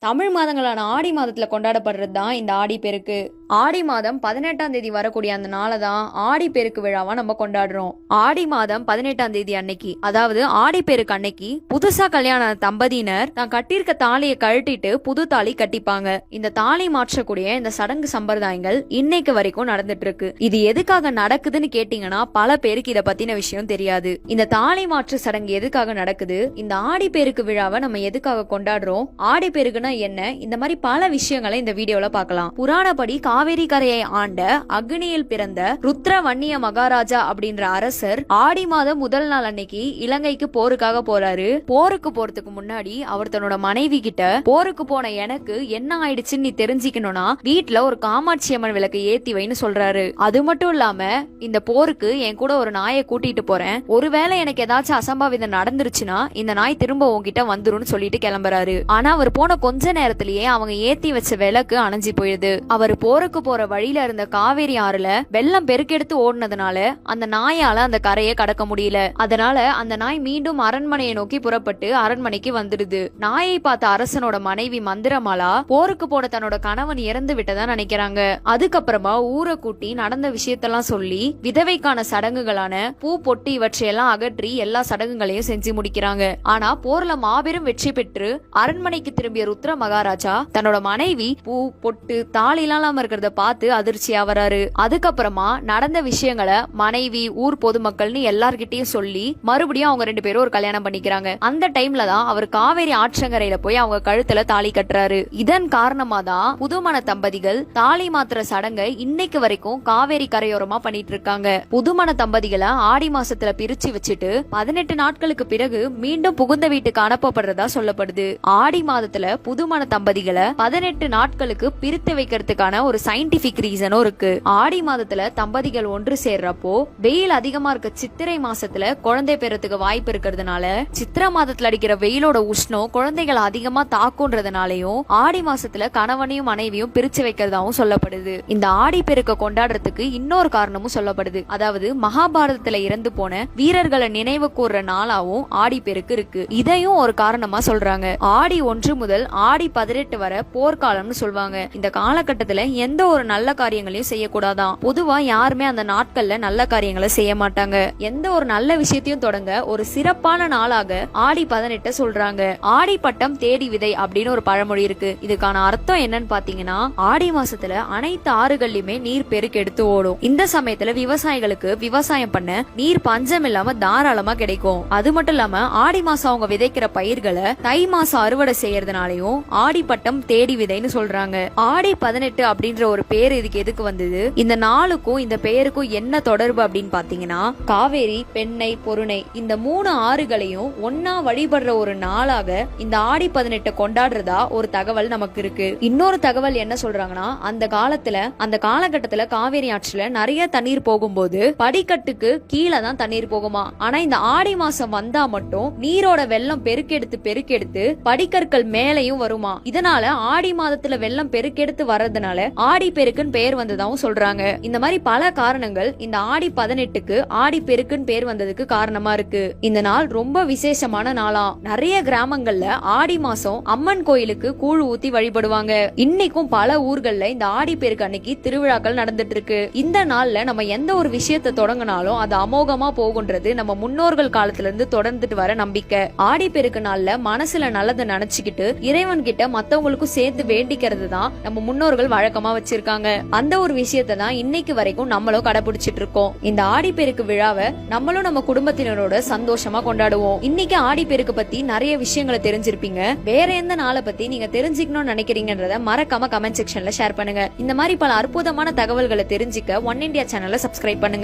தமிழ் மாதங்களான ஆடி மாதத்துல கொண்டாடப்படுறது தான் இந்த ஆடி பெருக்கு. ஆடி மாதம் 18ஆம் தேதி வரக்கூடிய அந்த நாளை தான் ஆடி பெருக்கு விழாவா நம்ம கொண்டாடுறோம். ஆடி மாதம் 18ஆம் தேதி அன்னைக்கு, அதாவது ஆடி பெருக்கு அன்னைக்கு புதுசா கல்யாண தம்பதியினர் தான் கட்டியிருக்க தாலியை கழட்டிட்டு புது தாலி கட்டிப்பாங்க. இந்த தாலி மாற்றக்கூடிய இந்த சடங்கு சம்பிரதாயங்கள் இன்னைக்கு வரைக்கும் நடந்துட்டு இருக்கு. இது எதுக்காக நடக்குதுன்னு கேட்டீங்கன்னா பல பேருக்கு இத பத்தின விஷயம் தெரியாது. இந்த தாலி மாற்று சடங்கு எதுக்காக நடக்குது, இந்த ஆடி பெருக்கு விழாவை நம்ம எதுக்காக கொண்டாடுறோம், ஆடி பெருக்குன்னா என்ன, இந்த மாதிரி பல விஷயங்களை இந்த வீடியோல பார்க்கலாம். புராணப்படி காவேரி கரையை ஆண்ட அக்னியில் பிறந்த ருத்ர வன்னிய மகாராஜா அப்படின்ற அரசர் ஆடி மாதம் முதல் நாள் அன்னைக்கு இலங்கைக்கு போருக்காக போறாரு. போருக்கு போறதுக்கு முன்னாடி அவர் தன்னோட மனைவி கிட்ட, போருக்கு போன எனக்கு என்ன ஆயிடுச்சுன்னு நீ தெரிஞ்சுக்கணும்னா வீட்டுல ஒரு காமாட்சி அம்மன் விளக்கு ஏத்தி வைன்னு சொல்றாரு. அது மட்டும் இல்லாம இந்த போருக்கு என் கூட ஒரு நாயை கூட்டிட்டு போறேன், ஒருவேளை எனக்கு ஏதாச்சும் அசம்பாவிதம் நடந்துருச்சுன்னா இந்த நாய் திரும்ப உங்ககிட்ட வந்துரும்னு சொல்லிட்டு கிளம்புறாரு. ஆனா அவர் போன கொஞ்ச நேரத்திலேயே அவங்க ஏத்தி வச்ச விளக்கு அணைஞ்சு போயிடுது. அவர் போருக்கு போற வழியில இருந்த காவேரி ஆறுல வெள்ளம் பெருக்கெடுத்து ஓடுனதுனால அந்த நாயால அந்த கரையை கடக்க முடியல. அதனால அந்த நாய் மீண்டும் அரண்மனையை நோக்கி புறப்பட்டு அரண்மனைக்கு வந்துடுது. நாயை பார்த்த அரசனோட மனைவி மந்திரமாலா போருக்கு போன தன்னோட கணவன் இறந்து விட்டதா நினைக்கிறாங்க. அதுக்கப்புறமா ஊரை கூட்டி நடந்த விஷயத்தெல்லாம் சொல்லி விதவைக்கான சடங்குகளான பூ பொட்டு இவற்றையெல்லாம் அகற்றி எல்லா சடங்குகளையும் செஞ்சு முடிக்கிறாங்க. ஆனா போர்ல மாபெரும் வெற்றி பெற்று அரண்மனைக்கு திரும்பிய ருத்ர மகாராஜா தன்னோட மனைவி பூ பொட்டு தாலி இல்லாம இருக்கிறத பார்த்து அதிர்ச்சியா வராரு. அதுக்கப்புறமா நடந்த விஷயங்களை மனைவி ஊர் பொதுமக்கள்னு எல்லார்கிட்டயும் சொல்லி மறுபடியும் அவங்க ரெண்டு பேரும் ஒரு கல்யாணம் பண்ணிக்கிறாங்க. அந்த டைம்ல தான் அவர் காவேரி ஆற்றங்கரையில போய் அவங்க கழுத்துல தாலி கட்டுறாரு. இதன் காரணமா தான் புதுமண தம்பதிகள் தாலி மாத்திர சடங்கை இன்னைக்கு வரைக்கும் காவேரி கரையோரமா பண்ணிட்டு இருக்காங்க. புதுமண தம்பதிகளை ஆடி மாசத்துல பிரிச்சு வச்சுட்டு 18 நாட்களுக்கு பிறகு மீண்டும் புகுந்த வீட்டுக்கு அனுப்பப்படுறதா சொல்லப்படுது. ஆடி மாதத்துல புதுமண தம்பதிகளை 18 நாட்களுக்கு பிரித்து வைக்கிறதுக்கான ஒரு சயின்டிபிக் ரீசனும் இருக்கு. ஆடி மாதத்துல தம்பதிகள் ஒன்று சேர்றப்போ வெயில் அதிகமா இருக்க சித்திரை மாசத்துல குழந்தை பெறத்துக்கு வாய்ப்பு இருக்கிறதுனால, சித்திரை மாதத்துல அடிக்கிற வெயிலோட உஷ்ணம் குழந்தைகள் அதிகமா தாக்குன்றதுனாலயும் ஆடி மாசத்துல கணவனையும் மனைவியும் பிரிச்சு வைக்கிறதாவும் சொல்லப்படுது. இந்த ஆடி பெருக்க கொண்டாடுறதுக்கு இன்னொரு காரணமும் சொல்லப்படுது. அதாவது மகாபாரதத்துல இறந்து போன வீரர்களை நினைவு கூர்ற நாளாவும் ஆடி பெருக்கு இருக்கு. இதையும் ஒரு காரணமா சொல்றாங்க. ஆடி 1 முதல் ஆடி 18 வரை போர்க்காலம்னு சொல்லுவாங்க. இந்த காலகட்டத்துல எந்த ஒரு நல்ல காரியங்களையும் செய்யக்கூடாதான். பொதுவா யாருமே அந்த நாட்கள்ல நல்ல காரியங்களை செய்ய மாட்டாங்க. எந்த ஒரு நல்ல விஷயத்தையும் தொடங்க ஒரு சிறப்பான நாளாக ஆடி 18 சொல்றாங்க. ஆடி பட்டம் தேடி விதை அப்படின்னு ஒரு பழமொழி இருக்கு. இதுக்கான அர்த்தம் என்னன்னு பாத்தீங்கன்னா, ஆடி மாசத்துல அனைத்து ஆறுகள்லயுமே நீர் பெருக்கெடுத்து ஓடும். இந்த சமயத்துல விவசாயிகளுக்கு விவசாயம் பண்ண நீர் பஞ்சம் இல்லாம தாராளமா கிடைக்கும். அது மட்டும் இல்லாம ஆடி மாசம் அவங்க விதைக்கிற பயிர்களை தை மாசம் அறுவடை செய்யறதுனாலயும் ஆடி பட்டம் தேடி விதைன்னு சொல்றாங்க. ஆடி 18 அப்படின்ற ஒரு பேர் இதுக்கு எதுக்கு வந்தது, இந்த நாளுக்கும் இந்த பெயருக்கும் என்ன தொடர்பு அப்படின்னு பாத்தீங்கன்னா, காவேரி, பெண்ணை, பொருணை இந்த 3 ஆறுகளையும் ஒன்னா வழிபடுற ஒரு நாளாக இந்த ஆடி 18 கொண்டாடுறதா ஒரு தகவல் நமக்கு இருக்கு. இன்னொரு தகவல் என்ன சொல்றாங்கன்னா, அந்த காலகட்டத்துல காவேரி ஆற்றுல நிறைய தண்ணீர் போகும்போது படிக்கட்டுக்கு கீழே தான் தண்ணீர் போகுமா. ஆனா இந்த ஆடி மாசம் வந்தா மட்டும் நீரோட வெள்ளம் பெருக்கெடுத்து படிக்கற்கள் மேலையும் வருமா. இதனால ஆடி மாதத்துல வெள்ளம் பெருக்கெடுத்து வர்றதுனால ஆடி பெருக்குன்னு பெயர் வந்ததாவும் சொல்றாங்க. இந்த மாதிரி பல காரணங்கள் இந்த ஆடி 18க்கு ஆடி பெருக்குன்னு பெயர் வந்ததுக்கு காரணமா இருக்கு. இந்த நாள் ரொம்ப விசேஷமான நாளா. நிறைய கிராமங்கள்ல ஆடி மாசம் அம்மன் கோயிலுக்கு கூழ் ஊத்தி வழிபடுவாங்க. இன்னைக்கும் பல ஊர்கள்ல இந்த ஆடி பெருக்கு அன்னைக்கு திருவிழாக்கள் நடந்துட்டு இருக்கு. இந்த நாள்ல நம்ம எந்த ஒரு விஷயத்தை தொடங்கினாலும் அது அமோகமா போகுன்றது நம்ம முன்னோர்கள் காலத்துல இருந்து தொடர்ந்துட்டு வர நம்பிக்கை. ஆடி பெருக்கு நாள்ல மனசுல நல்லதை நினைச்சுக்கிட்டு இறைவன் கிட்ட மத்தவங்களுக்கும் சேர்த்து வேண்டிக்கிறது தான் நம்ம முன்னோர்கள் வழக்கமா வச்சிருக்காங்க. அந்த ஒரு விஷயத்தை தான் இன்னைக்கு வரைக்கும் நம்மளும் கடைபிடிச்சிட்டு இருக்கோம். இந்த ஆடி பெருக்கு விழாவை நம்மளும் நம்ம குடும்பத்தினரோட சந்தோஷமா கொண்டாடுவோம். இன்னைக்கு ஆடி பெருக்கு பத்தி நிறைய விஷயங்களை தெரிஞ்சிருப்பீங்க. வேற எந்த நாளை பத்தி நீங்க தெரிஞ்சுக்கணும்னு நினைக்கிறீங்கன்றத மறக்காம கமெண்ட் செக்ஷன்ல ஷேர் பண்ணுங்க. இந்த மாதிரி பல அற்புதமான தகவல்களை தெரிஞ்சுக்க ஒன் இண்டியா சேனலை சப்ஸ்கிரைப் பண்ணுங்க.